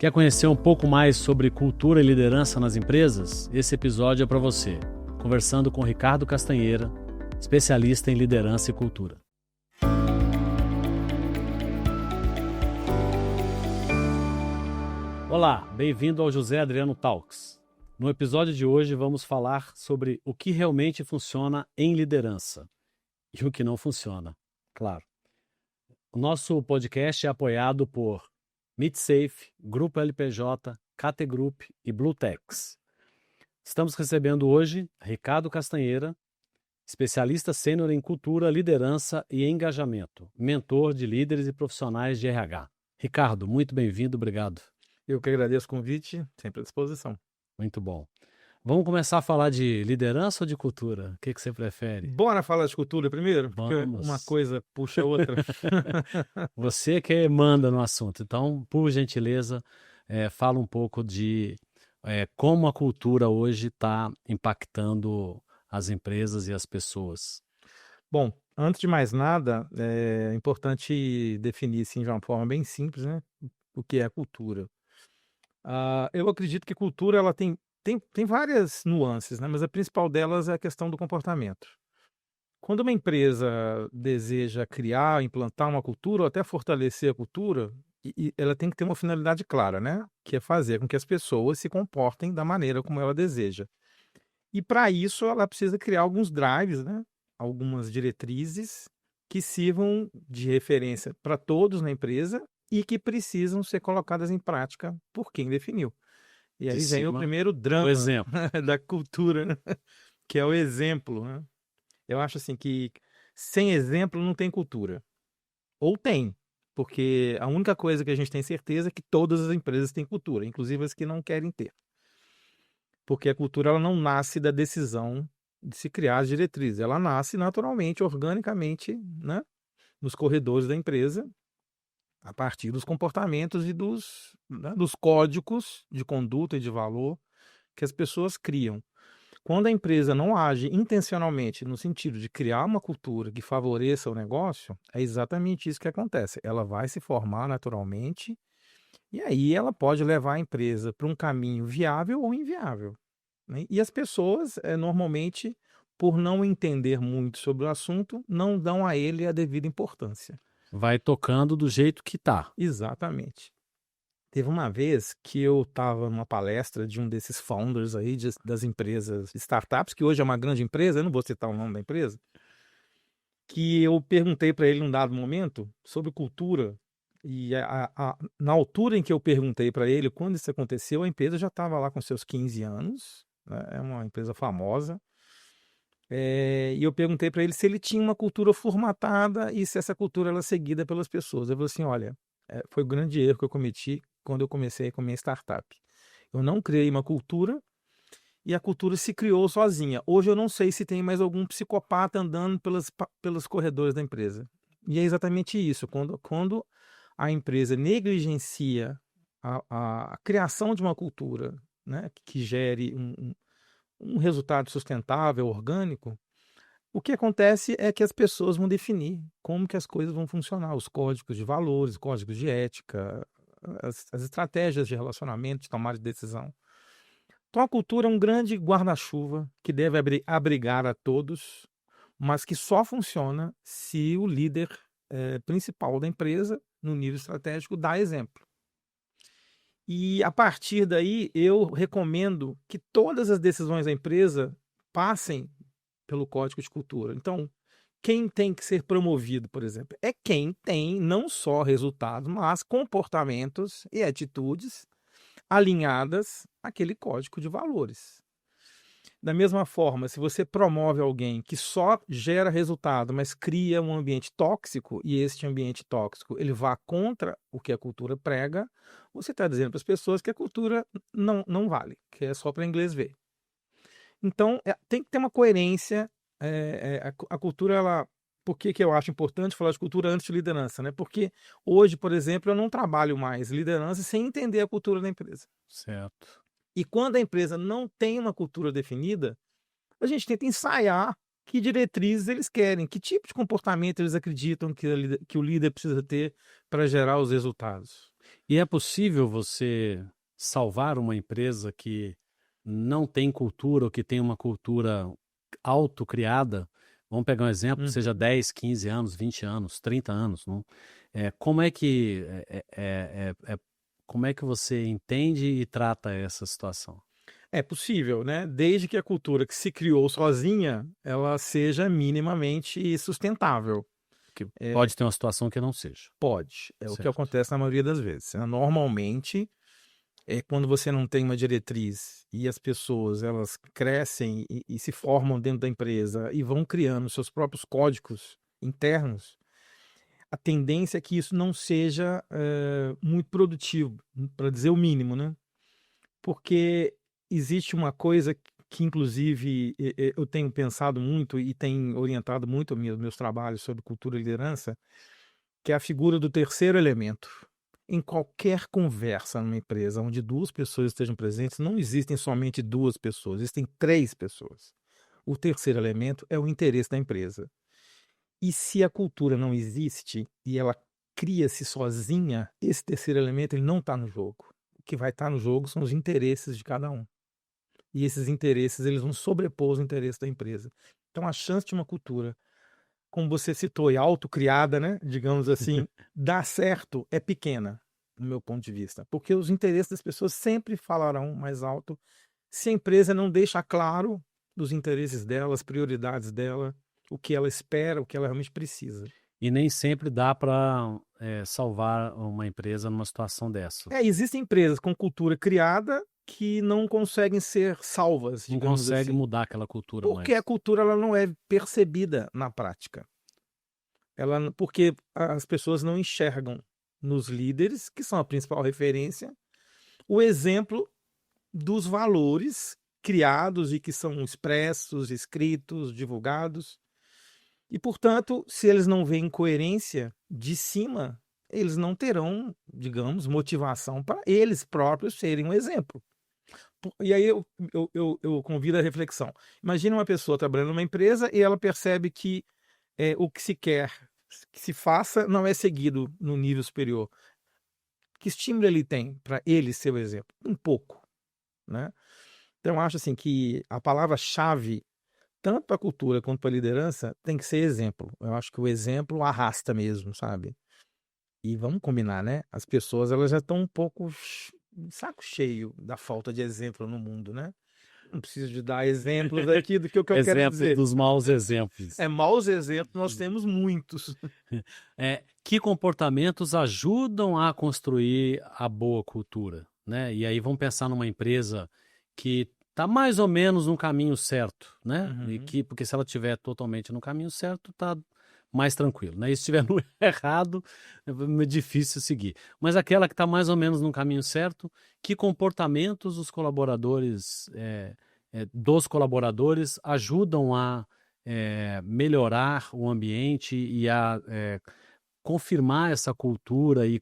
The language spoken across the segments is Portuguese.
Quer conhecer um pouco mais sobre cultura e liderança nas empresas? Esse episódio é para você. Conversando com Ricardo Castanheira, especialista em liderança e cultura. Olá, bem-vindo ao José Adriano Talks. No episódio de hoje vamos falar sobre o que realmente funciona em liderança e o que não funciona, claro. O nosso podcast é apoiado por MeetSafe, Grupo LPJ, KT Group e Bluetex. Estamos recebendo hoje Ricardo Castanheira, especialista sênior em cultura, liderança e engajamento, mentor de líderes e profissionais de RH. Ricardo, muito bem-vindo, obrigado. Eu que agradeço o convite, sempre à disposição. Muito bom. Vamos começar a falar de liderança ou de cultura? O que você prefere? Bora falar de cultura primeiro? Porque Vamos. uma coisa puxa a outra. Você que manda no assunto, então, por gentileza, fala um pouco de como a cultura hoje está impactando as empresas e as pessoas. Bom, antes de mais nada, é importante definir assim, de uma forma bem simples, né, o que é a cultura. Eu acredito que cultura ela tem várias nuances, né, mas a principal delas é a questão do comportamento. Quando uma empresa deseja criar, implantar uma cultura ou até fortalecer a cultura, e ela tem que ter uma finalidade clara, né? Que é fazer com que as pessoas se comportem da maneira como ela deseja. E para isso ela precisa criar alguns drives, né? Algumas diretrizes que sirvam de referência para todos na empresa e que precisam ser colocadas em prática por quem definiu. E aí vem o primeiro drama da cultura, né? Que é o exemplo, né? Eu acho assim que sem exemplo não tem cultura. Ou tem, porque a única coisa que a gente tem certeza é que todas as empresas têm cultura, inclusive as que não querem ter. Porque a cultura ela não nasce da decisão de se criar as diretrizes, ela nasce naturalmente, organicamente, né, nos corredores da empresa, a partir dos comportamentos e dos códigos de conduta e de valor que as pessoas criam. Quando a empresa não age intencionalmente no sentido de criar uma cultura que favoreça o negócio, é exatamente isso que acontece. Ela vai se formar naturalmente e aí ela pode levar a empresa para um caminho viável ou inviável, né? E as pessoas, normalmente, por não entender muito sobre o assunto, não dão a ele a devida importância. Vai tocando do jeito que tá. Exatamente. Teve uma vez que eu estava numa palestra de um desses founders aí das empresas startups, que hoje é uma grande empresa, eu não vou citar o nome da empresa, que eu perguntei para ele num dado momento sobre cultura, e na altura em que eu perguntei para ele quando isso aconteceu, a empresa já estava lá com seus 15 anos, né? É uma empresa famosa, e eu perguntei para ele se ele tinha uma cultura formatada e se essa cultura era seguida pelas pessoas. Eu falei assim, olha, foi o grande erro que eu cometi quando eu comecei com a minha startup. Eu não criei uma cultura e a cultura se criou sozinha. Hoje eu não sei se tem mais algum psicopata andando pelos corredores da empresa. E é exatamente isso. Quando a empresa negligencia a criação de uma cultura, né, que gere um resultado sustentável, orgânico, o que acontece é que as pessoas vão definir como que as coisas vão funcionar, os códigos de valores, códigos de ética, as estratégias de relacionamento, de tomada de decisão. Então a cultura é um grande guarda-chuva que deve abrigar a todos, mas que só funciona se o líder principal da empresa, no nível estratégico, dá exemplo. E a partir daí eu recomendo que todas as decisões da empresa passem pelo código de cultura. Então, quem tem que ser promovido, por exemplo, é quem tem não só resultados, mas comportamentos e atitudes alinhadas àquele código de valores. Da mesma forma, se você promove alguém que só gera resultado, mas cria um ambiente tóxico, e este ambiente tóxico ele vá contra o que a cultura prega, você está dizendo para as pessoas que a cultura não vale, que é só para inglês ver. Então, tem que ter uma coerência. A cultura, ela... Por que eu acho importante falar de cultura antes de liderança, né? Porque hoje, por exemplo, eu não trabalho mais liderança sem entender a cultura da empresa. Certo. E quando a empresa não tem uma cultura definida, a gente tenta ensaiar que diretrizes eles querem, que tipo de comportamento eles acreditam que o líder precisa ter para gerar os resultados. E é possível você salvar uma empresa que não tem cultura ou que tem uma cultura autocriada? Vamos pegar um exemplo, seja 10, 15 anos, 20 anos, 30 anos, não? Como é que como é que você entende e trata essa situação? É possível, né? Desde que a cultura que se criou sozinha, ela seja minimamente sustentável. Que pode ter uma situação que não seja. Pode. É o que Certo. acontece na maioria das vezes. Normalmente, quando você não tem uma diretriz e as pessoas elas crescem e se formam dentro da empresa e vão criando seus próprios códigos internos, a tendência é que isso não seja muito produtivo, para dizer o mínimo, né? Porque existe uma coisa que, inclusive, eu tenho pensado muito e tem orientado muito meus trabalhos sobre cultura e liderança, que é a figura do terceiro elemento. Em qualquer conversa numa empresa onde duas pessoas estejam presentes, não existem somente duas pessoas, existem três pessoas. O terceiro elemento é o interesse da empresa. E se a cultura não existe e ela cria-se sozinha, esse terceiro elemento ele não está no jogo. O que vai estar no jogo são os interesses de cada um. E esses interesses eles vão sobrepor os interesses da empresa. Então a chance de uma cultura, como você citou, autocriada, né, digamos assim, dar certo é pequena, no meu ponto de vista. Porque os interesses das pessoas sempre falarão mais alto se a empresa não deixa claro os interesses dela, as prioridades dela, o que ela espera, o que ela realmente precisa. E nem sempre dá para salvar uma empresa numa situação dessa. Existem empresas com cultura criada que não conseguem ser salvas, Não digamos consegue assim. mudar aquela cultura Porque mais. a cultura ela não é percebida na prática. Porque as pessoas não enxergam nos líderes, que são a principal referência, o exemplo dos valores criados e que são expressos, escritos, divulgados. E, portanto, se eles não veem coerência de cima, eles não terão, digamos, motivação para eles próprios serem um exemplo. E aí eu convido a reflexão. Imagina uma pessoa trabalhando numa empresa e ela percebe que o que se quer que se faça não é seguido no nível superior. Que estímulo ele tem para ele ser o exemplo? Um pouco, né? Então, eu acho assim que a palavra-chave, tanto para a cultura quanto para a liderança, tem que ser exemplo. Eu acho que o exemplo arrasta mesmo, sabe? E vamos combinar, né? As pessoas elas já estão um pouco saco cheio da falta de exemplo no mundo, né? Não preciso de dar exemplos aqui do que eu quero Exemplo dizer. dos maus exemplos. Maus exemplos nós temos muitos. Que comportamentos ajudam a construir a boa cultura, né? E aí vamos pensar numa empresa que está mais ou menos no caminho certo, né? Uhum. Porque se ela estiver totalmente no caminho certo, está mais tranquilo, né? E se estiver no errado, é difícil seguir. Mas aquela que está mais ou menos no caminho certo, que comportamentos os colaboradores, dos colaboradores ajudam a melhorar o ambiente e a confirmar essa cultura e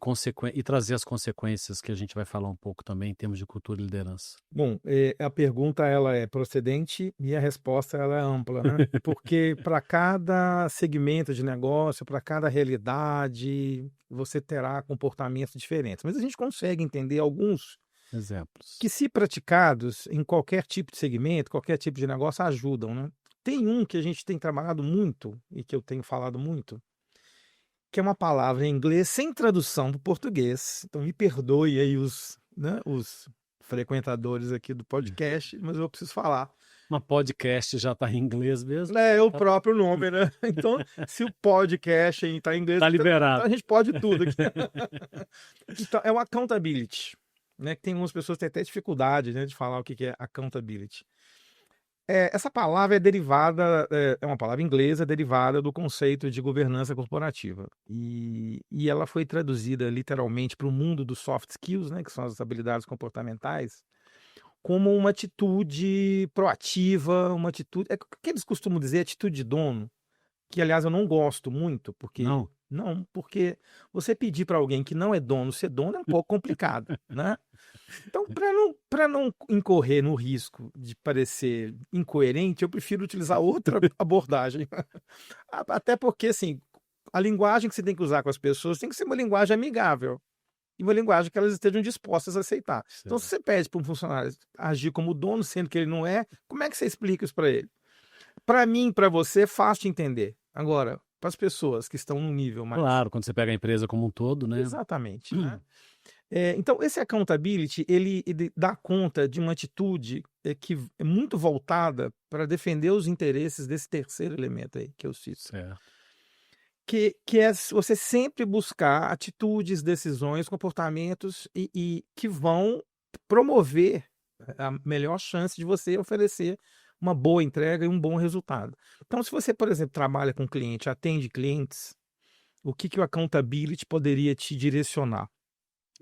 trazer as consequências que a gente vai falar um pouco também em termos de cultura e liderança. Bom, a pergunta ela é procedente e a resposta ela é ampla, né? Porque para cada segmento de negócio, para cada realidade, você terá comportamentos diferentes. Mas a gente consegue entender alguns exemplos que, se praticados em qualquer tipo de segmento, qualquer tipo de negócio, ajudam, né? Tem um que a gente tem trabalhado muito e que eu tenho falado muito, que é uma palavra em inglês sem tradução para o português. Então me perdoe aí os frequentadores aqui do podcast, mas eu preciso falar. Mas podcast já está em inglês mesmo? É o próprio nome, né? Então, se o podcast está em inglês, está liberado. Então a gente pode tudo aqui. Então, é o accountability, né? Que tem algumas pessoas que têm até dificuldade, né, de falar o que é accountability. Essa palavra é derivada, é uma palavra inglesa derivada do conceito de governança corporativa. E ela foi traduzida literalmente para o mundo dos soft skills, né, que são as habilidades comportamentais, como uma atitude proativa, uma atitude. É o que eles costumam dizer, atitude de dono, que aliás eu não gosto muito, porque. Não, porque você pedir para alguém que não é dono ser dono é um pouco complicado, né? Então, para não incorrer no risco de parecer incoerente, eu prefiro utilizar outra abordagem. Até porque, assim, a linguagem que você tem que usar com as pessoas tem que ser uma linguagem amigável, e uma linguagem que elas estejam dispostas a aceitar. Então, se Certo. você pede para um funcionário agir como dono, sendo que ele não é, como é que você explica isso para ele? Para mim, para você, é fácil de entender. Agora, para as pessoas que estão num nível mais. Claro, quando você pega a empresa como um todo, né? Exatamente, né? Então, esse accountability, ele dá conta de uma atitude que é muito voltada para defender os interesses desse terceiro elemento aí que eu cito. Certo. Que é você sempre buscar atitudes, decisões, comportamentos e que vão promover a melhor chance de você oferecer uma boa entrega e um bom resultado. Então, se você, por exemplo, trabalha com cliente, atende clientes, o que o accountability poderia te direcionar?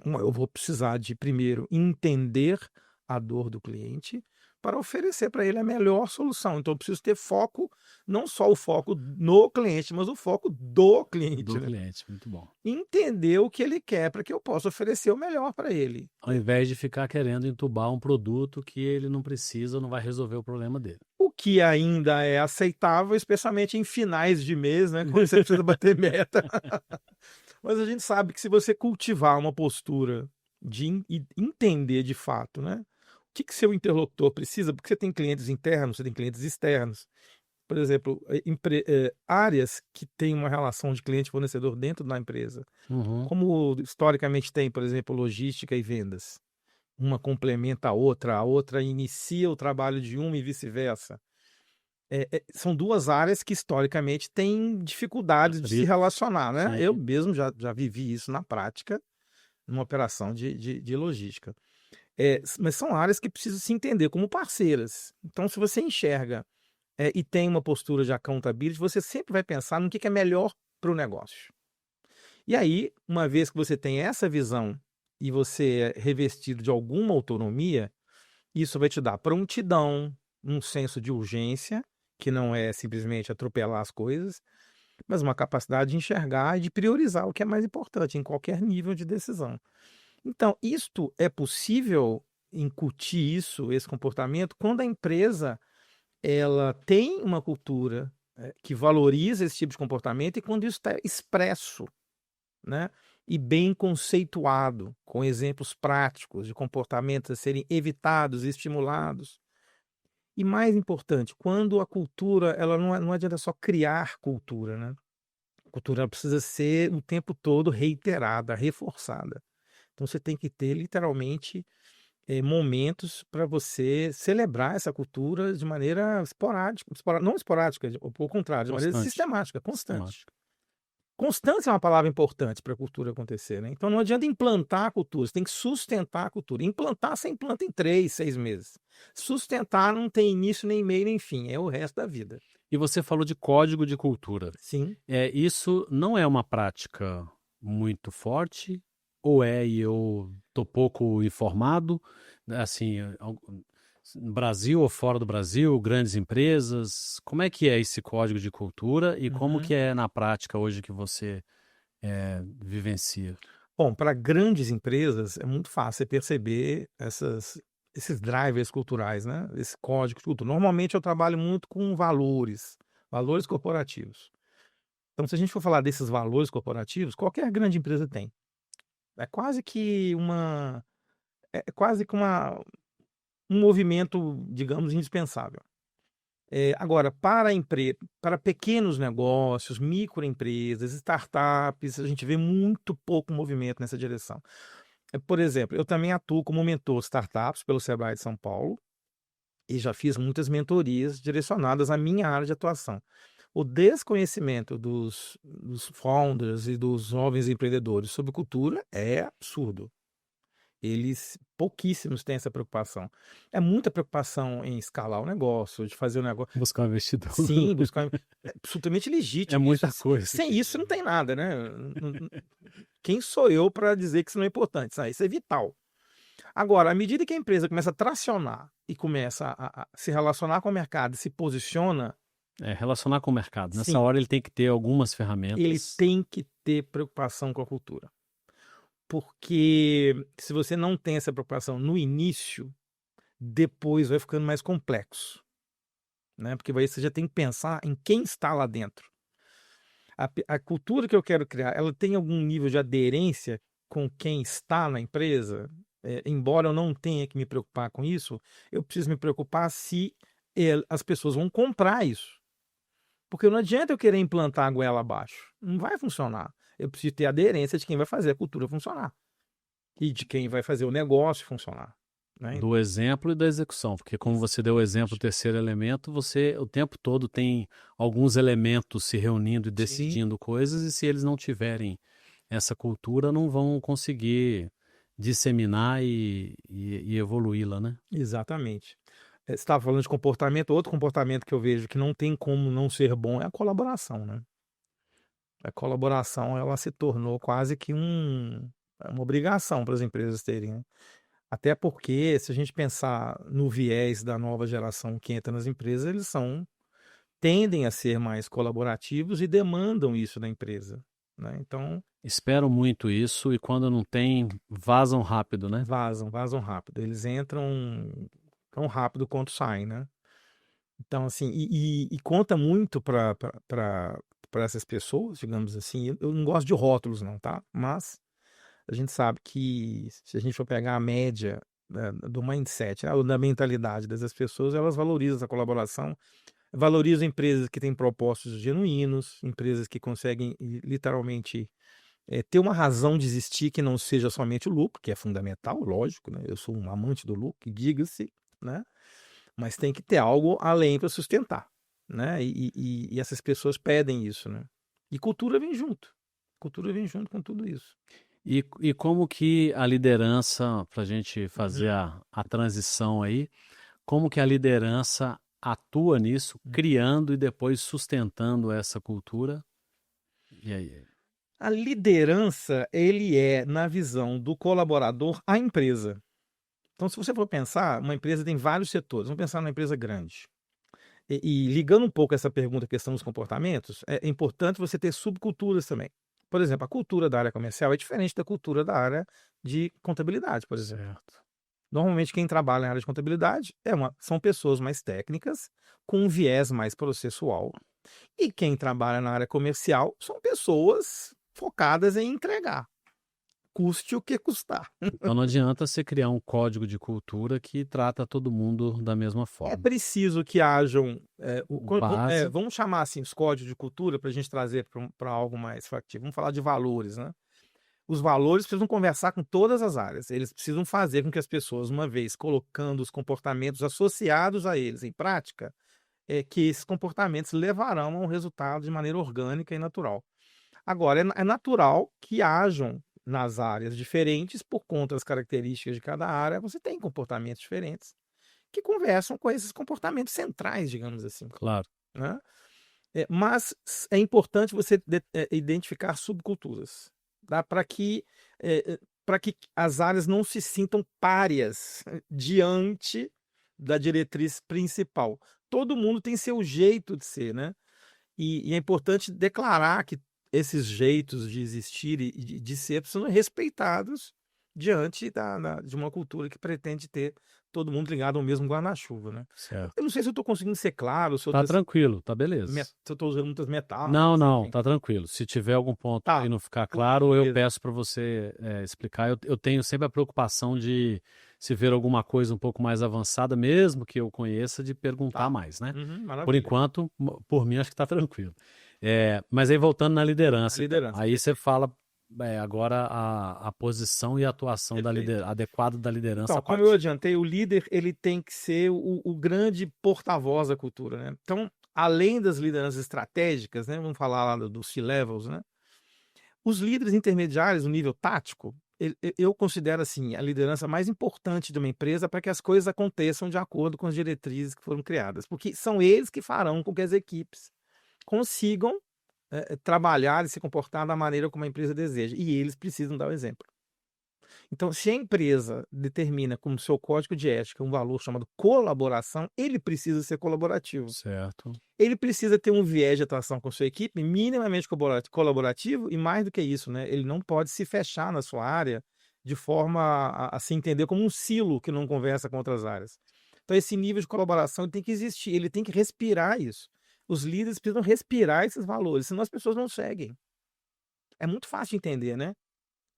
Eu vou precisar de, primeiro, entender a dor do cliente para oferecer para ele a melhor solução. Então, eu preciso ter foco, não só o foco no cliente, mas o foco do cliente, Do né? cliente, muito bom. Entender o que ele quer para que eu possa oferecer o melhor para ele. Ao invés de ficar querendo entubar um produto que ele não precisa, não vai resolver o problema dele. O que ainda é aceitável, especialmente em finais de mês, né? Quando você precisa bater meta. Mas a gente sabe que se você cultivar uma postura de entender de fato, né? O que seu interlocutor precisa, porque você tem clientes internos, você tem clientes externos. Por exemplo, áreas que têm uma relação de cliente-fornecedor dentro da empresa, Uhum. como historicamente tem, por exemplo, logística e vendas. Uma complementa a outra inicia o trabalho de uma e vice-versa. São duas áreas que historicamente têm dificuldades de se relacionar, né? Eu Sim. mesmo já vivi isso na prática, numa operação de logística. Mas são áreas que precisam se entender como parceiras. Então, se você enxerga e tem uma postura de accountability, você sempre vai pensar no que é melhor para o negócio. E aí, uma vez que você tem essa visão e você é revestido de alguma autonomia, isso vai te dar prontidão, um senso de urgência, que não é simplesmente atropelar as coisas, mas uma capacidade de enxergar e de priorizar o que é mais importante em qualquer nível de decisão. Então, isto é possível incutir esse comportamento, quando a empresa ela tem uma cultura que valoriza esse tipo de comportamento e quando isso está expresso, né? E bem conceituado, com exemplos práticos de comportamentos a serem evitados e estimulados. E mais importante, quando a cultura, ela não adianta só criar cultura, né? A cultura ela precisa ser o tempo todo reiterada, reforçada. Então você tem que ter literalmente momentos para você celebrar essa cultura de maneira esporádica, não esporádica, ao contrário, de maneira Constante. sistemática, constante. Sistemática. Constância é uma palavra importante para a cultura acontecer, né? Então não adianta implantar a cultura, você tem que sustentar a cultura. Implantar, você implanta em 3, 6 meses. Sustentar não tem início, nem meio, nem fim, é o resto da vida. E você falou de código de cultura. Sim. Isso não é uma prática muito forte? Ou e eu tô pouco informado? Assim, no Brasil ou fora do Brasil, grandes empresas, como é que é esse código de cultura e como que é na prática hoje que você vivencia? Bom, para grandes empresas é muito fácil você perceber esses drivers culturais, né? Esse código de cultura. Normalmente eu trabalho muito com valores corporativos. Então, se a gente for falar desses valores corporativos, qualquer grande empresa tem. É quase que um movimento, digamos, indispensável. Agora, para pequenos negócios, microempresas, startups, a gente vê muito pouco movimento nessa direção. Por exemplo, eu também atuo como mentor startups pelo Sebrae de São Paulo e já fiz muitas mentorias direcionadas à minha área de atuação. O desconhecimento dos founders e dos jovens empreendedores sobre cultura é absurdo. Pouquíssimos têm essa preocupação. É muita preocupação em escalar o negócio, de fazer o negócio. Buscar um investidor. Sim, buscar. É absolutamente legítimo. É muita Isso. coisa. Sem isso não tem nada, né? Quem sou eu para dizer que isso não é importante? Isso é vital. Agora, à medida que a empresa começa a tracionar e começa a se relacionar com o mercado e se posiciona, Relacionar com o mercado. Nessa sim, hora ele tem que ter algumas ele ferramentas. tem que ter preocupação com a cultura. Porque se você não tem essa preocupação no início, depois vai ficando mais complexo, né? Porque aí você já tem que pensar em quem está lá dentro. A cultura que eu quero criar, ela tem algum nível de aderência com quem está na empresa, embora eu não tenha que me preocupar com isso, eu preciso me preocupar se as pessoas vão comprar isso. Porque não adianta eu querer implantar a goela abaixo. Não vai funcionar. Eu preciso ter aderência de quem vai fazer a cultura funcionar. E de quem vai fazer o negócio funcionar. Né? Do exemplo e da execução, porque como você deu o exemplo, o terceiro elemento, você o tempo todo tem alguns elementos se reunindo e decidindo coisas, e se eles não tiverem essa cultura, não vão conseguir disseminar e evoluí-la, né? Exatamente. Você estava falando de comportamento, outro comportamento que eu vejo que não tem como não ser bom é a colaboração, né? A colaboração, ela se tornou quase que uma obrigação para as empresas terem, né? Até porque, se a gente pensar no viés da nova geração que entra nas empresas, eles tendem a ser mais colaborativos e demandam isso da empresa, né? Então, Espero muito isso, e quando não tem, vazam rápido, né? vazam rápido. Eles entram tão rápido quanto saem, né? Então, assim, e conta muito para essas pessoas, digamos assim. Eu não gosto de rótulos, não, tá? Mas a gente sabe que se a gente for pegar a média, né, do mindset, né, ou da mentalidade dessas pessoas, elas valorizam essa colaboração, valorizam empresas que têm propósitos genuínos, empresas que conseguem literalmente ter uma razão de existir que não seja somente o lucro, que é fundamental, lógico, né? Eu sou um amante do lucro, diga-se, né? Mas tem que ter algo além para sustentar, né? E essas pessoas pedem isso, né? E cultura vem junto. Cultura vem junto com tudo isso. E como que a liderança, para a gente fazer a transição aí, como que a liderança atua nisso, criando e depois sustentando essa cultura? E aí? A liderança, ele é, na visão do colaborador, a empresa. Então, se você for pensar, uma empresa tem vários setores. Vamos pensar numa empresa grande. E ligando um pouco essa pergunta, a questão dos comportamentos, é importante você ter subculturas também. Por exemplo, a cultura da área comercial é diferente da cultura da área de contabilidade, por exemplo. Certo. Normalmente, quem trabalha na área de contabilidade são pessoas mais técnicas, com um viés mais processual. E quem trabalha na área comercial são pessoas focadas em entregar, custe o que custar. Então não adianta você criar um código de cultura que trata todo mundo da mesma É forma. preciso que hajam, Base. vamos chamar assim, os códigos de cultura para a gente trazer para algo mais factível. Vamos falar de valores, né? Os valores precisam conversar com todas as áreas. Eles precisam fazer com que as pessoas, uma vez colocando os comportamentos associados a eles em prática, que esses comportamentos levarão a um resultado de maneira orgânica e natural. Agora, é natural que hajam nas áreas diferentes, por conta das características de cada área, você tem comportamentos diferentes que conversam com esses comportamentos centrais, digamos assim, Claro. né? Mas é importante você identificar subculturas, tá? Para que as áreas não se sintam párias diante da diretriz principal. Todo mundo tem seu jeito de ser, né? E é importante declarar que esses jeitos de existir e de ser são respeitados diante de uma cultura que pretende ter todo mundo ligado ao mesmo guarda-chuva, né? Certo. Eu não sei se eu estou conseguindo ser claro, se eu Tá tranquilo, tá beleza. estou usando muitas metáforas. Não, enfim. tá tranquilo. Se tiver algum ponto Tá. aí não ficar claro, eu Beleza. peço para você explicar. Eu tenho sempre a preocupação de, se ver alguma coisa um pouco mais avançada, mesmo que eu conheça, de perguntar Tá. mais, né? Uhum, Por maravilha. enquanto, por mim, acho que tá tranquilo. Mas aí voltando na liderança, A liderança, aí você fala agora a posição e a atuação Perfeito. adequada da liderança. Então, como eu adiantei, o líder ele tem que ser o grande porta-voz da cultura, né? Então, além das lideranças estratégicas, né? Vamos falar lá dos C-levels, né? Os líderes intermediários, no nível tático, eu considero assim a liderança mais importante de uma empresa para que as coisas aconteçam de acordo com as diretrizes que foram criadas, porque são eles que farão com que as equipes consigam trabalhar e se comportar da maneira como a empresa deseja, e eles precisam dar o exemplo. Então, se a empresa determina como seu código de ética um valor chamado colaboração, ele precisa ser colaborativo. Certo. Ele precisa ter um viés de atuação com sua equipe minimamente colaborativo, e mais do que isso, né? Ele não pode se fechar na sua área de forma a se entender como um silo que não conversa com outras áreas. Então, esse nível de colaboração ele tem que existir, ele tem que respirar isso. Os líderes precisam respirar esses valores, senão as pessoas não seguem. É muito fácil de entender, né?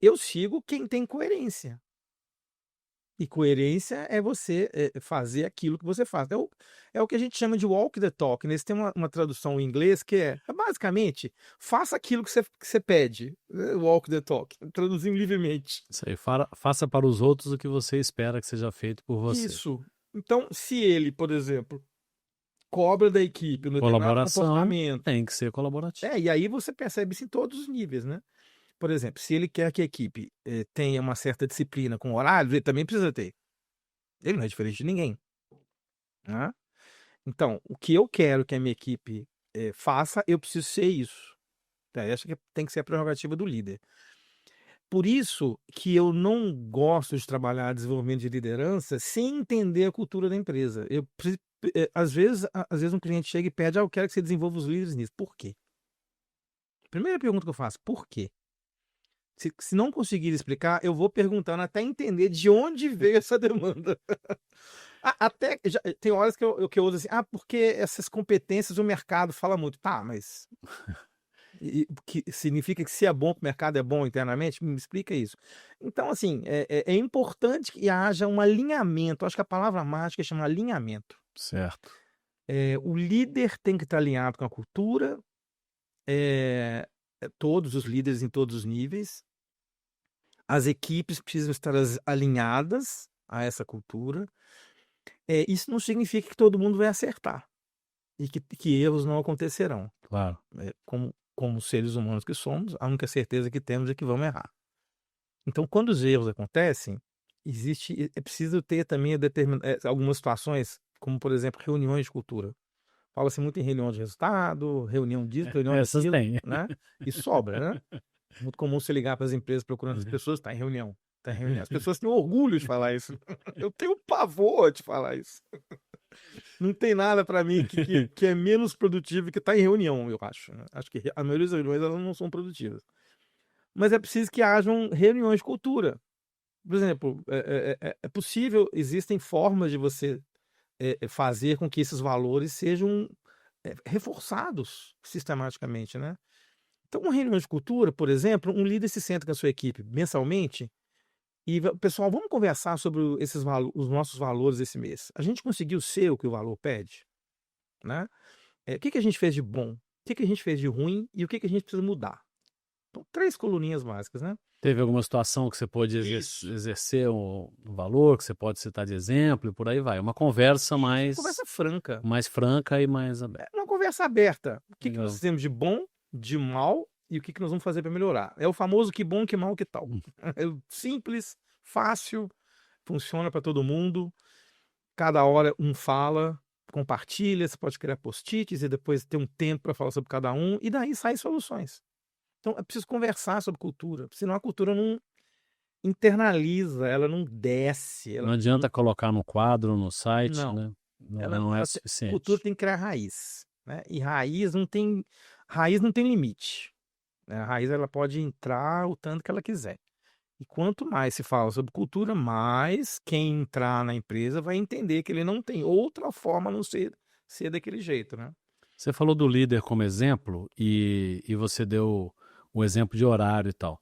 Eu sigo quem tem coerência. E coerência é você fazer aquilo que você faz. É o que a gente chama de walk the talk, né? Você tem uma tradução em inglês que basicamente, faça aquilo que você pede. Walk the talk, traduzindo livremente. Isso aí, faça para os outros o que você espera que seja feito por você. Isso. Então, se ele, por exemplo, cobra da equipe um determinado Colaboração comportamento, tem que ser colaborativo. e aí você percebe isso em todos os níveis, né? Por exemplo, se ele quer que a equipe tenha uma certa disciplina com horários, ele também precisa ter. Ele não é diferente de ninguém, né? Então, o que eu quero que a minha equipe faça, eu preciso ser isso. Tá? Eu acho que tem que ser a prerrogativa do líder. Por isso que eu não gosto de trabalhar desenvolvimento de liderança sem entender a cultura da empresa. Às vezes um cliente chega e pede, eu quero que você desenvolva os líderes nisso. Por quê? Primeira pergunta que eu faço, por quê? Se não conseguir explicar, eu vou perguntando até entender de onde veio essa demanda. Até tem horas que eu uso assim, porque essas competências o mercado fala muito. Tá, mas que significa que se é bom para o mercado é bom internamente? Me explica isso. Então, assim, é importante que haja um alinhamento. Acho que a palavra mágica chama alinhamento. Certo. O líder tem que estar alinhado com a cultura, todos os líderes em todos os níveis. As equipes precisam estar alinhadas a essa cultura. Isso não significa que todo mundo vai acertar e que erros não acontecerão. Claro. Como seres humanos que somos, a única certeza que temos é que vamos errar. Então, quando os erros acontecem, é preciso ter também algumas situações, como, por exemplo, reuniões de cultura. Fala-se muito em reunião de resultado, reunião disso, reunião Essas daquilo, tem. né? E sobra, né? Muito comum você ligar para as empresas procurando as pessoas, está em reunião. Tá em reunião. As pessoas têm orgulho de falar isso. Eu tenho pavor de falar isso. Não tem nada para mim que é menos produtivo que estar em reunião, eu acho. Acho que a maioria das reuniões elas não são produtivas. Mas é preciso que hajam reuniões de cultura. Por exemplo, é possível, existem formas de você fazer com que esses valores sejam reforçados sistematicamente, né? Então, uma reunião de cultura, por exemplo, um líder se senta com a sua equipe mensalmente e, pessoal, vamos conversar sobre os nossos valores esse mês. A gente conseguiu ser o que o valor pede? Né? O que a gente fez de bom? O que a gente fez de ruim? E o que a gente precisa mudar? Então, 3 coluninhas básicas, né? Teve alguma situação que você pode exercer um valor, que você pode citar de exemplo e por aí vai. Uma conversa Conversa franca. mais franca e mais aberta. Uma conversa aberta. O que Legal. nós temos de bom, de mal e o que nós vamos fazer para melhorar. É o famoso que bom, que mal, que tal. É simples, fácil, funciona para todo mundo. Cada hora um fala, compartilha, você pode criar post-its e depois ter um tempo para falar sobre cada um, e daí saem soluções. Então é preciso conversar sobre cultura, senão a cultura não internaliza, ela não desce. Não adianta colocar no quadro, no site, Não. né? Não é suficiente. Cultura tem que criar raiz, né? E raiz não tem limite. Né? A raiz ela pode entrar o tanto que ela quiser. E quanto mais se fala sobre cultura, mais quem entrar na empresa vai entender que ele não tem outra forma a não ser daquele jeito, né? Você falou do líder como exemplo e você deu o exemplo de horário e tal.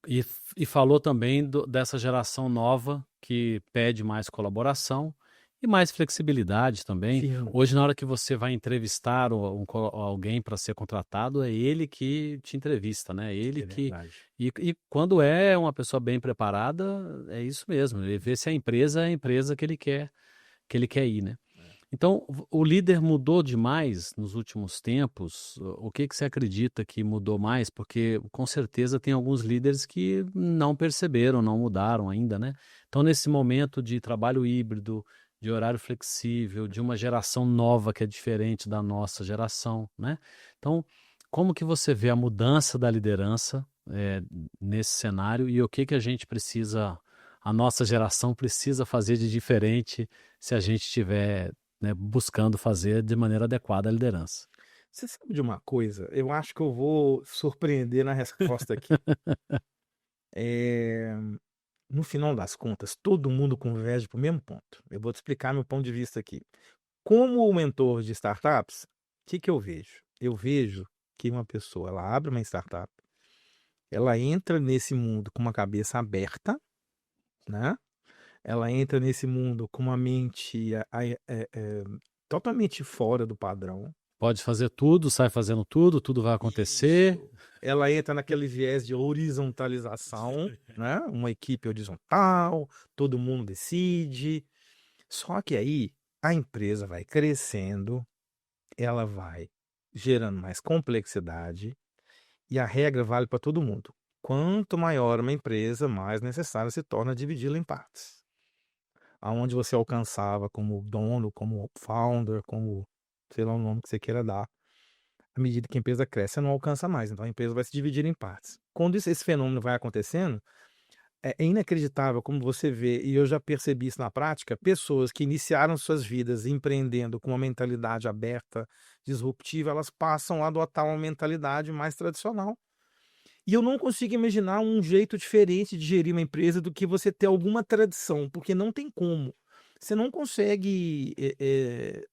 E falou também dessa geração nova que pede mais colaboração e mais flexibilidade também. Sim. Hoje, na hora que você vai entrevistar alguém para ser contratado, é ele que te entrevista, né? Ele que. E quando é uma pessoa bem preparada, é isso mesmo. Ele vê se a empresa é a empresa que ele quer ir, né? Então, o líder mudou demais nos últimos tempos? O que você acredita que mudou mais? Porque, com certeza, tem alguns líderes que não perceberam, não mudaram ainda, né? Então, nesse momento de trabalho híbrido, de horário flexível, de uma geração nova que é diferente da nossa geração, né? Então, como que você vê a mudança da liderança nesse cenário e o que a gente precisa, a nossa geração precisa fazer de diferente se a gente tiver buscando fazer de maneira adequada a liderança? Você sabe de uma coisa? Eu acho que eu vou surpreender na resposta aqui. No final das contas, todo mundo converge para o mesmo ponto. Eu vou te explicar meu ponto de vista aqui. Como mentor de startups, o que eu vejo? Eu vejo que uma pessoa ela abre uma startup, ela entra nesse mundo com uma cabeça aberta, né? Ela entra nesse mundo com uma mente totalmente fora do padrão. Pode fazer tudo, sai fazendo tudo, tudo vai acontecer. Isso. Ela entra naquele viés de horizontalização, né? Uma equipe horizontal, todo mundo decide. Só que aí a empresa vai crescendo, ela vai gerando mais complexidade e a regra vale para todo mundo. Quanto maior uma empresa, mais necessário se torna dividi-la em partes. Aonde você alcançava como dono, como founder, como sei lá o nome que você queira dar. À medida que a empresa cresce, você não alcança mais. Então a empresa vai se dividir em partes. Quando esse fenômeno vai acontecendo, é inacreditável como você vê, e eu já percebi isso na prática, pessoas que iniciaram suas vidas empreendendo com uma mentalidade aberta, disruptiva, elas passam a adotar uma mentalidade mais tradicional. E eu não consigo imaginar um jeito diferente de gerir uma empresa do que você ter alguma tradição, porque não tem como. Você não consegue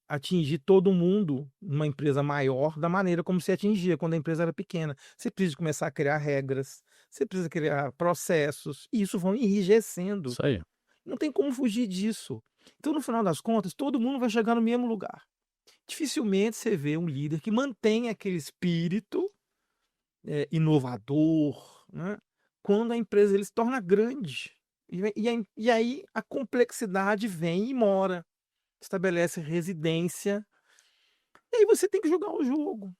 atingir todo mundo numa empresa maior da maneira como você atingia quando a empresa era pequena. Você precisa começar a criar regras, você precisa criar processos, e isso vão enrijecendo. Isso aí. Não tem como fugir disso. Então, no final das contas, todo mundo vai chegar no mesmo lugar. Dificilmente você vê um líder que mantém aquele espírito inovador, né? Quando a empresa ele se torna grande. E aí a complexidade vem e mora, estabelece residência, e aí você tem que jogar o jogo.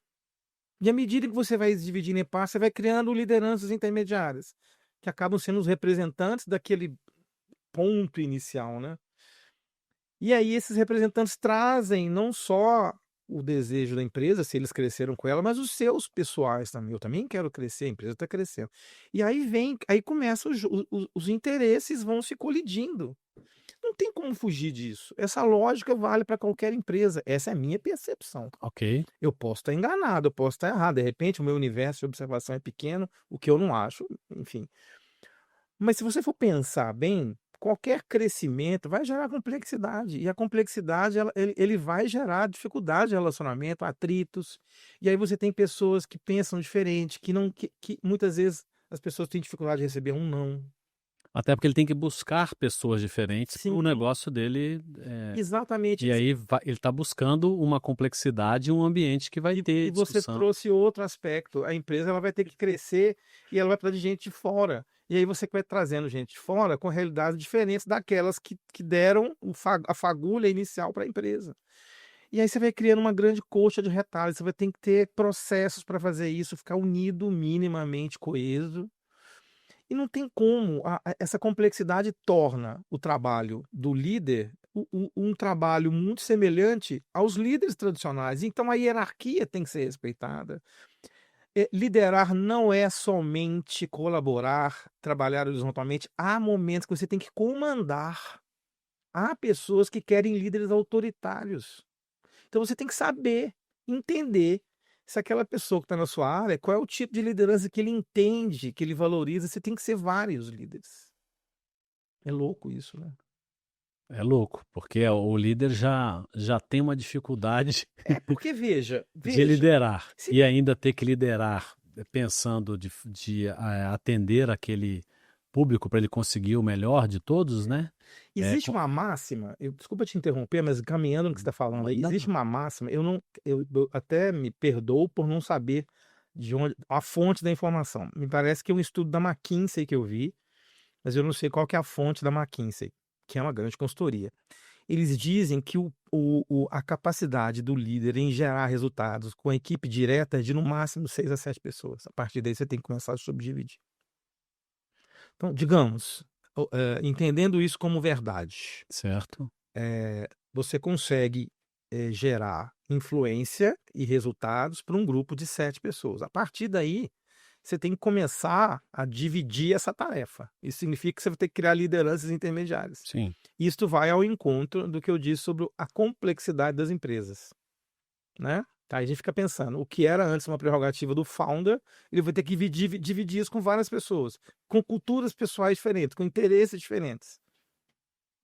E à medida que você vai dividindo em partes, você vai criando lideranças intermediárias, que acabam sendo os representantes daquele ponto inicial, né? E aí esses representantes trazem não só o desejo da empresa, se eles cresceram com ela, mas os seus pessoais também. Eu também quero crescer, a empresa está crescendo. E aí começa os interesses vão se colidindo. Não tem como fugir disso. Essa lógica vale para qualquer empresa. Essa é a minha percepção. Ok. Eu posso estar enganado, eu posso estar errado. De repente, o meu universo de observação é pequeno, o que eu não acho, enfim. Mas se você for pensar bem, qualquer crescimento vai gerar complexidade. E a complexidade, ele vai gerar dificuldade de relacionamento, atritos. E aí você tem pessoas que pensam diferente, que muitas vezes as pessoas têm dificuldade de receber um não. Até porque ele tem que buscar pessoas diferentes para Sim, o negócio dele. exatamente. E aí ele está buscando uma complexidade, um ambiente que vai ter E você discussão. trouxe outro aspecto. A empresa ela vai ter que crescer e ela vai precisar de gente de fora. E aí você vai trazendo gente de fora com realidades diferentes daquelas que deram a fagulha inicial para a empresa. E aí você vai criando uma grande coxa de retalhos. Você vai ter que ter processos para fazer isso, ficar unido, minimamente coeso. E não tem como. Essa complexidade torna o trabalho do líder um trabalho muito semelhante aos líderes tradicionais. Então a hierarquia tem que ser respeitada. Liderar não é somente colaborar, trabalhar horizontalmente. Há momentos que você tem que comandar. Há pessoas que querem líderes autoritários. Então você tem que saber, entender se aquela pessoa que está na sua área, qual é o tipo de liderança que ele entende, que ele valoriza. Você tem que ser vários líderes. É louco isso, né? É louco, porque o líder já tem uma dificuldade Porque veja, de liderar se e ainda ter que liderar pensando de atender aquele público para ele conseguir o melhor de todos, né? existe uma máxima, desculpa te interromper, mas caminhando no que você está falando aí, existe uma máxima, eu até me perdoo por não saber de onde a fonte da informação. Me parece que é um estudo da McKinsey que eu vi, mas eu não sei qual que é a fonte da McKinsey, que é uma grande consultoria. Eles dizem que a capacidade do líder em gerar resultados com a equipe direta é de no máximo 6 a 7 pessoas. A partir daí você tem que começar a subdividir. Então, digamos, entendendo isso como verdade, Certo. você consegue gerar influência e resultados para um grupo de 7 pessoas. A partir daí, você tem que começar a dividir essa tarefa. Isso significa que você vai ter que criar lideranças intermediárias. Sim. Isto vai ao encontro do que eu disse sobre a complexidade das empresas, né? Tá, a gente fica pensando, o que era antes uma prerrogativa do founder, ele vai ter que dividir isso com várias pessoas, com culturas pessoais diferentes, com interesses diferentes.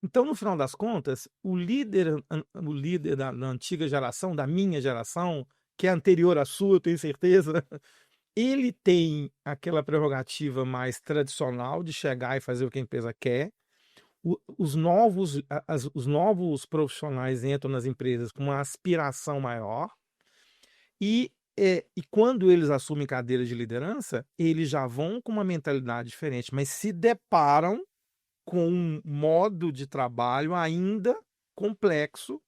Então, no final das contas, o líder da antiga geração, da minha geração, que é anterior à sua, eu tenho certeza, ele tem aquela prerrogativa mais tradicional de chegar e fazer o que a empresa quer. Os novos profissionais entram nas empresas com uma aspiração maior e quando eles assumem cadeiras de liderança, eles já vão com uma mentalidade diferente, mas se deparam com um modo de trabalho ainda complexo,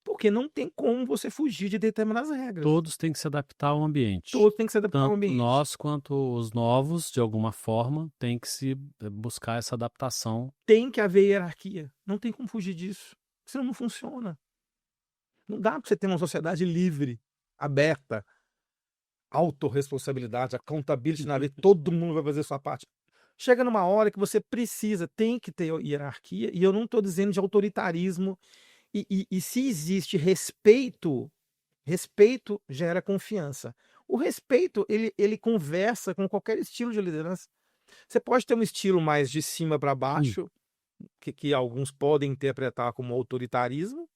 porque não tem como você fugir de determinadas regras. Todos têm que se adaptar ao ambiente. Todos têm que se adaptar ao Tanto ambiente. nós quanto os novos, de alguma forma, têm que se buscar essa adaptação. Tem que haver hierarquia. Não tem como fugir disso. Senão não funciona. Não dá para você ter uma sociedade livre, aberta, autorresponsabilidade, accountability na vida, todo mundo vai fazer sua parte. Chega numa hora que você tem que ter hierarquia, e eu não estou dizendo de autoritarismo, e se existe respeito gera confiança. O respeito, ele conversa com qualquer estilo de liderança. Você pode ter um estilo mais de cima para baixo, que alguns podem interpretar como autoritarismo,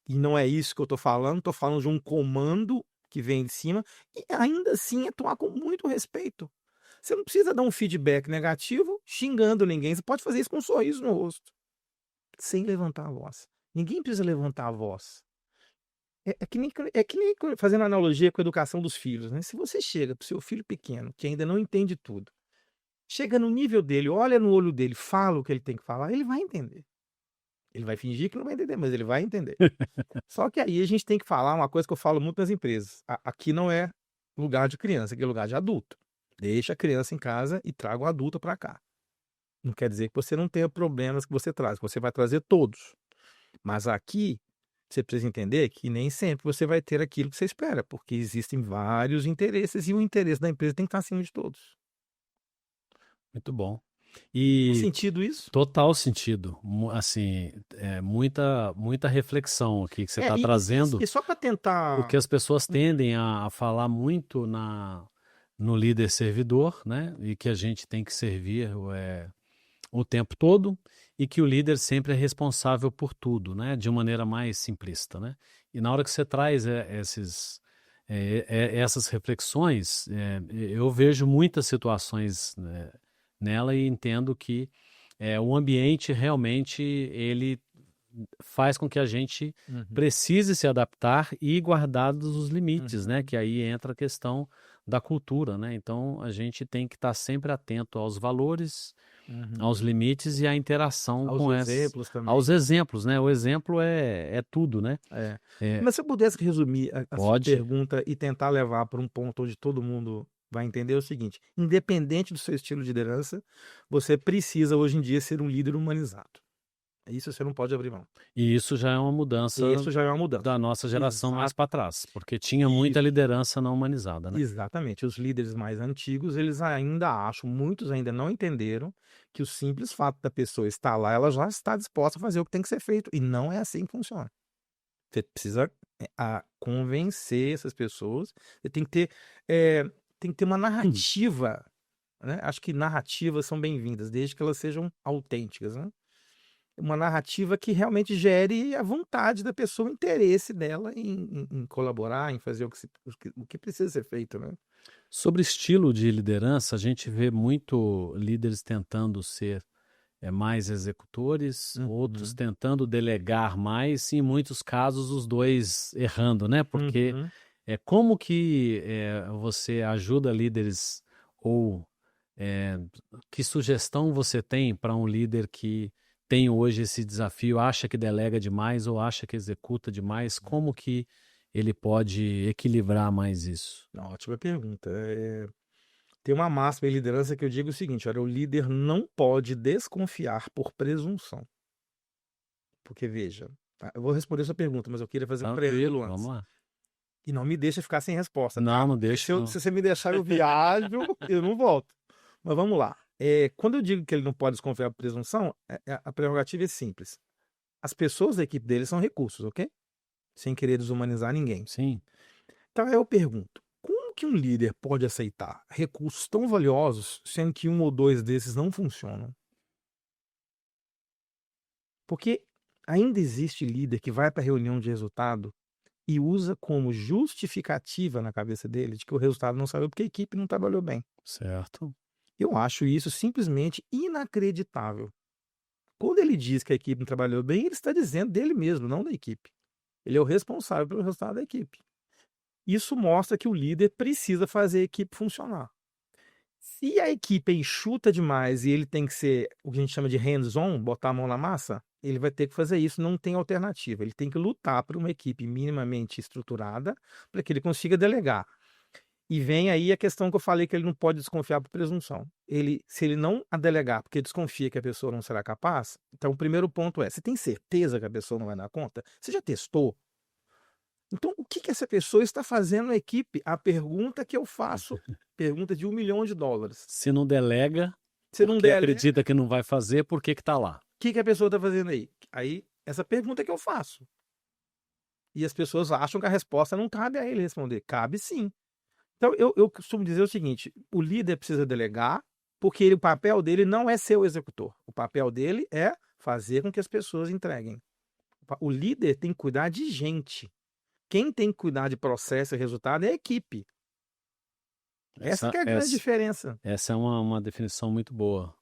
e não é isso que eu estou falando de um comando que vem de cima, e ainda assim atuar com muito respeito. Você não precisa dar um feedback negativo xingando ninguém, você pode fazer isso com um sorriso no rosto, sem levantar a voz. Ninguém precisa levantar a voz. É que nem fazendo analogia com a educação dos filhos, né? Se você chega para o seu filho pequeno, que ainda não entende tudo, chega no nível dele, olha no olho dele, fala o que ele tem que falar, ele vai entender. Ele vai fingir que não vai entender, mas ele vai entender. Só que aí a gente tem que falar uma coisa que eu falo muito nas empresas. Aqui não é lugar de criança, aqui é lugar de adulto. Deixa a criança em casa e traga o adulto para cá. Não quer dizer que você não tenha problemas que você traz, você vai trazer todos. Mas aqui, você precisa entender que nem sempre você vai ter aquilo que você espera, porque existem vários interesses e o interesse da empresa tem que estar acima de todos. Muito bom. Tem E sentido isso? total sentido. Assim, muita reflexão aqui que você está trazendo. E só para tentar. Porque as pessoas tendem a falar muito no líder servidor, né? E que a gente tem que servir o tempo todo e que o líder sempre é responsável por tudo, né? De uma maneira mais simplista, né? E na hora que você traz essas reflexões, eu vejo muitas situações, né, nela e entendo que o ambiente realmente ele faz com que a gente precise se adaptar e guardados os limites, né? Que aí entra a questão da cultura, né? Então a gente tem que estar sempre atento aos valores, aos limites e à interação Aos com exemplos também. aos exemplos, né? O exemplo é tudo, né? Mas se eu pudesse resumir a sua Pode. pergunta e tentar levar para um ponto onde todo mundo vai entender o seguinte: independente do seu estilo de liderança, você precisa hoje em dia ser um líder humanizado. Isso você não pode abrir mão. E isso já é uma mudança Isso já é uma mudança. da nossa geração mais Exato. para trás, porque tinha muita liderança não humanizada, né? Exatamente. Os líderes mais antigos, eles ainda acham, muitos ainda não entenderam que o simples fato da pessoa estar lá, ela já está disposta a fazer o que tem que ser feito. E não é assim que funciona. Você precisa convencer essas pessoas. Você tem que ter uma narrativa, né? Acho que narrativas são bem-vindas, desde que elas sejam autênticas, né? Uma narrativa que realmente gere a vontade da pessoa, o interesse dela em colaborar, em fazer o que precisa ser feito, né? Sobre estilo de liderança, a gente vê muito líderes tentando ser mais executores, outros tentando delegar mais, e em muitos casos os dois errando, né? Porque como que você ajuda líderes ou que sugestão você tem para um líder que tem hoje esse desafio, acha que delega demais ou acha que executa demais? Como que ele pode equilibrar mais isso? Ótima pergunta. Tem uma máxima em liderança que eu digo o seguinte: olha, o líder não pode desconfiar por presunção. Porque, veja, eu vou responder essa pergunta, mas eu queria fazer um preâmbulo antes. Vamos lá. E não me deixa ficar sem resposta, tá? Não deixa. Se você me deixar, eu viajo, eu não volto. Mas vamos lá. Quando eu digo que ele não pode desconfiar por presunção, a prerrogativa é simples. As pessoas da equipe dele são recursos, ok? Sem querer desumanizar ninguém. Sim. Então eu pergunto, como que um líder pode aceitar recursos tão valiosos, sendo que um ou dois desses não funcionam? Porque ainda existe líder que vai para a reunião de resultado e usa como justificativa na cabeça dele de que o resultado não saiu porque a equipe não trabalhou bem. Certo. Eu acho isso simplesmente inacreditável. Quando ele diz que a equipe não trabalhou bem, ele está dizendo dele mesmo, não da equipe. Ele é o responsável pelo resultado da equipe. Isso mostra que o líder precisa fazer a equipe funcionar. Se a equipe é enxuta demais e ele tem que ser o que a gente chama de hands-on, botar a mão na massa, ele vai ter que fazer isso, não tem alternativa. Ele tem que lutar por uma equipe minimamente estruturada para que ele consiga delegar. E vem aí a questão que eu falei que ele não pode desconfiar por presunção. Se ele não a delegar porque desconfia que a pessoa não será capaz, então o primeiro ponto é, você tem certeza que a pessoa não vai dar conta? Você já testou? Então, o que essa pessoa está fazendo na equipe? A pergunta que eu faço, pergunta de $1 milhão. Se não delega, Você não porque delega, acredita que não vai fazer, por que tá lá? o que a pessoa está fazendo aí? Aí, essa pergunta que eu faço. E as pessoas acham que a resposta não cabe a ele responder. Cabe sim. Então, eu costumo dizer o seguinte, o líder precisa delegar, porque o papel dele não é ser o executor. O papel dele é fazer com que as pessoas entreguem. O líder tem que cuidar de gente. Quem tem que cuidar de processo e resultado é a equipe. Essa que é a grande diferença. Essa é uma definição muito boa.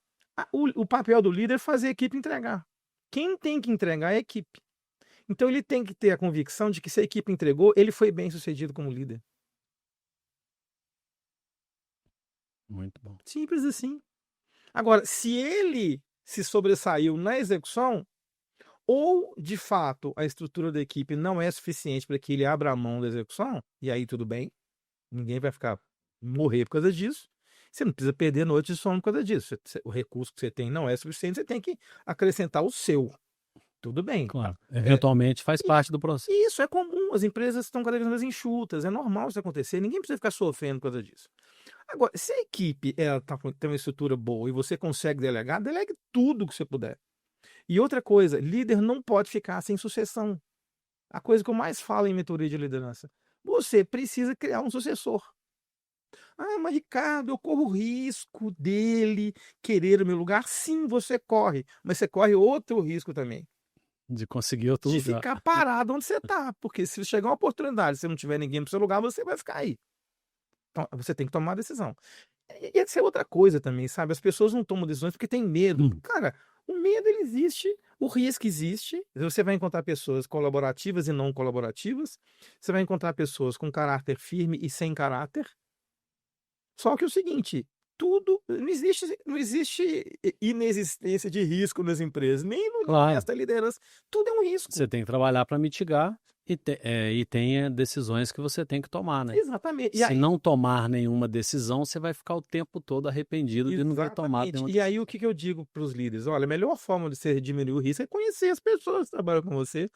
O papel do líder é fazer a equipe entregar. Quem tem que entregar é a equipe. Então ele tem que ter a convicção de que se a equipe entregou, ele foi bem sucedido como líder. Muito bom. Simples assim. Agora, se ele se sobressaiu na execução, ou de fato a estrutura da equipe não é suficiente para que ele abra a mão da execução, e aí tudo bem, ninguém vai morrer por causa disso. Você não precisa perder noite de sono por causa disso. O recurso que você tem não é suficiente, você tem que acrescentar o seu. Tudo bem. Claro. Eventualmente faz parte do processo. Isso é comum. As empresas estão cada vez mais enxutas. É normal isso acontecer. Ninguém precisa ficar sofrendo por causa disso. Agora, se a equipe tem uma estrutura boa e você consegue delegar, delegue tudo que você puder. E outra coisa, líder não pode ficar sem sucessão. A coisa que eu mais falo em mentoria de liderança. Você precisa criar um sucessor. Ah, mas Ricardo, eu corro o risco dele querer o meu lugar? Sim, você corre. Mas você corre outro risco também. De conseguir outro lugar. De ficar parado onde você está. Porque se chegar uma oportunidade, se não tiver ninguém no seu lugar, você vai ficar aí. Então, você tem que tomar a decisão. E essa é outra coisa também, sabe? As pessoas não tomam decisões porque têm medo. Cara, o medo ele existe, o risco existe. Você vai encontrar pessoas colaborativas e não colaborativas. Você vai encontrar pessoas com caráter firme e sem caráter. Só que é o seguinte, não existe inexistência de risco nas empresas, nem no resto da liderança. Tudo é um risco. Você tem que trabalhar para mitigar e tem decisões que você tem que tomar, né? Exatamente. Se não tomar nenhuma decisão, você vai ficar o tempo todo arrependido de não ter tomado nenhuma decisão. E aí o que eu digo para os líderes? Olha, a melhor forma de você diminuir o risco é conhecer as pessoas que trabalham com você.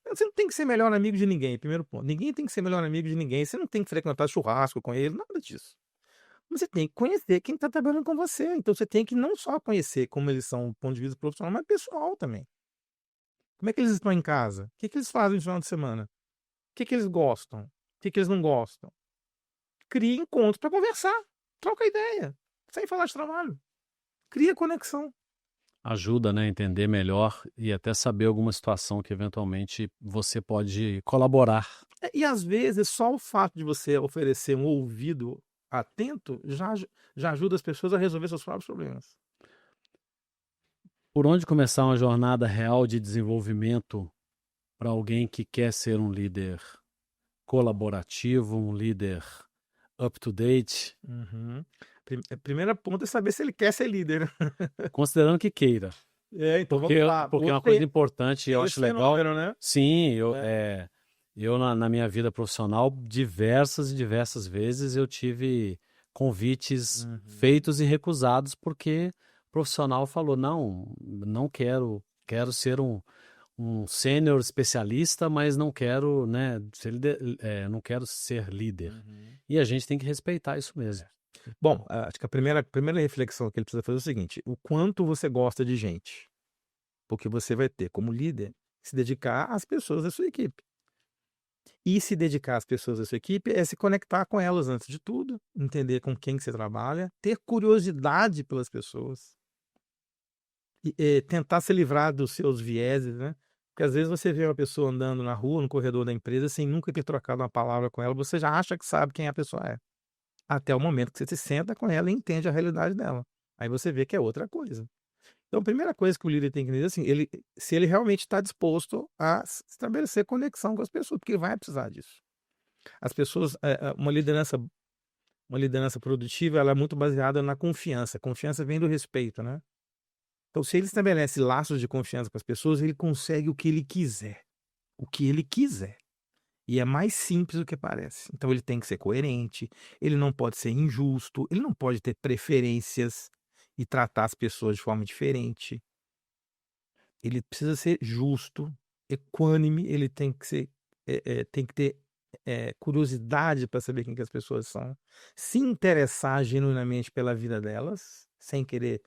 Você não tem que ser melhor amigo de ninguém, primeiro ponto. Ninguém tem que ser melhor amigo de ninguém. Você não tem que frequentar churrasco com ele, nada disso. Você tem que conhecer quem está trabalhando com você. Então você tem que não só conhecer como eles são do ponto de vista profissional, mas pessoal também. Como é que eles estão em casa? O que eles fazem no final de semana? O que eles gostam? O que eles não gostam? Cria encontros para conversar. Troca ideia. Sem falar de trabalho. Cria conexão. Ajuda, né, a entender melhor e até saber alguma situação que eventualmente você pode colaborar. E às vezes só o fato de você oferecer um ouvido atento já ajuda as pessoas a resolver seus próprios problemas. Por onde começar uma jornada real de desenvolvimento para alguém que quer ser um líder colaborativo, um líder up-to-date? Primeiro ponto é saber se ele quer ser líder. Considerando que queira. Então porque, vamos lá. Porque é uma coisa importante, eu acho legal. Fenômeno, né? Sim, eu na minha vida profissional, diversas e diversas vezes eu tive convites feitos e recusados porque o profissional falou, não quero ser um sênior especialista, mas não quero, né, não quero ser líder. E a gente tem que respeitar isso mesmo. Bom, acho que a primeira reflexão que ele precisa fazer é o seguinte, o quanto você gosta de gente. Porque você vai ter, como líder, se dedicar às pessoas da sua equipe. E se dedicar às pessoas da sua equipe é se conectar com elas antes de tudo, entender com quem que você trabalha, ter curiosidade pelas pessoas, e tentar se livrar dos seus vieses, né? Porque às vezes você vê uma pessoa andando na rua, no corredor da empresa, sem nunca ter trocado uma palavra com ela, você já acha que sabe quem a pessoa é. Até o momento que você se senta com ela e entende a realidade dela. Aí você vê que é outra coisa. Então, a primeira coisa que o líder tem que entender, assim, se ele realmente está disposto a estabelecer conexão com as pessoas, porque ele vai precisar disso. As pessoas, uma liderança produtiva, ela é muito baseada na confiança. Confiança vem do respeito, né? Então, se ele estabelece laços de confiança com as pessoas, ele consegue o que ele quiser. O que ele quiser. E é mais simples do que parece. Então, ele tem que ser coerente, ele não pode ser injusto, ele não pode ter preferências e tratar as pessoas de forma diferente. Ele precisa ser justo, equânime, ele tem que ter curiosidade para saber quem que as pessoas são, se interessar genuinamente pela vida delas, sem querer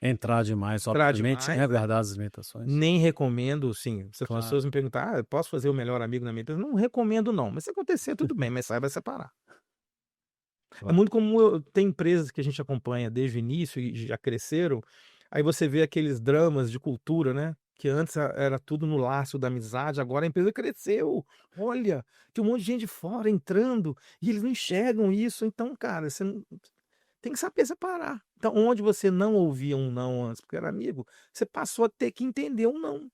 entrar demais, obviamente, sem guardar as limitações. Nem recomendo, sim. Se as Claro. pessoas me perguntarem, eu posso fazer o melhor amigo na minha empresa? Não recomendo, não. Mas se acontecer, tudo bem, mas saiba separar. Claro. É muito comum, tem empresas que a gente acompanha desde o início e já cresceram, aí você vê aqueles dramas de cultura, né? Que antes era tudo no laço da amizade, agora a empresa cresceu. Olha, tem um monte de gente de fora entrando e eles não enxergam isso. Então, cara, você tem que saber separar. Então, onde você não ouvia um não antes, porque era amigo, você passou a ter que entender um não.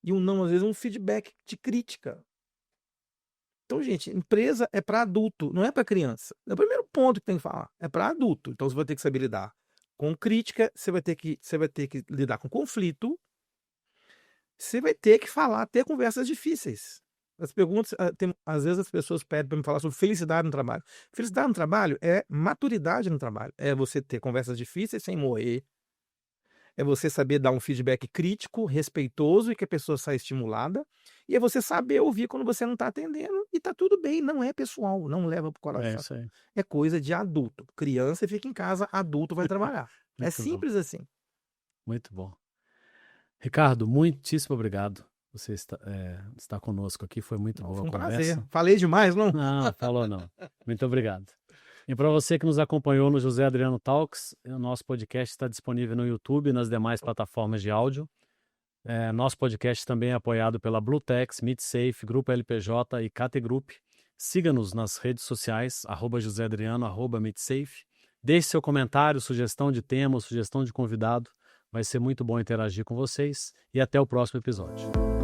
E um não, às vezes, é um feedback de crítica. Então, gente, empresa é para adulto, não é para criança. É o primeiro ponto que tem que falar. É para adulto. Então, você vai ter que saber lidar com crítica, você vai ter que lidar com conflito, você vai ter que ter conversas difíceis. As perguntas, às vezes as pessoas pedem para me falar sobre felicidade no trabalho. Felicidade no trabalho é maturidade no trabalho. É você ter conversas difíceis sem morrer. É você saber dar um feedback crítico, respeitoso e que a pessoa saia estimulada. E é você saber ouvir quando você não está atendendo e tá tudo bem, não é pessoal, não leva pro coração. É isso aí. É coisa de adulto. Criança fica em casa, adulto vai trabalhar. É simples assim. Muito bom. Ricardo, muitíssimo obrigado. Você está conosco aqui, foi muito boa a conversa. Prazer. Falei demais, não? Não, falou não. Muito obrigado. E para você que nos acompanhou no José Adriano Talks, o nosso podcast está disponível no YouTube e nas demais plataformas de áudio. Nosso podcast também é apoiado pela Bluetex, MeetSafe, Grupo LPJ e KT Group. Siga-nos nas redes sociais, @JoséAdriano, @MeetSafe. Deixe seu comentário, sugestão de tema, sugestão de convidado. Vai ser muito bom interagir com vocês e até o próximo episódio.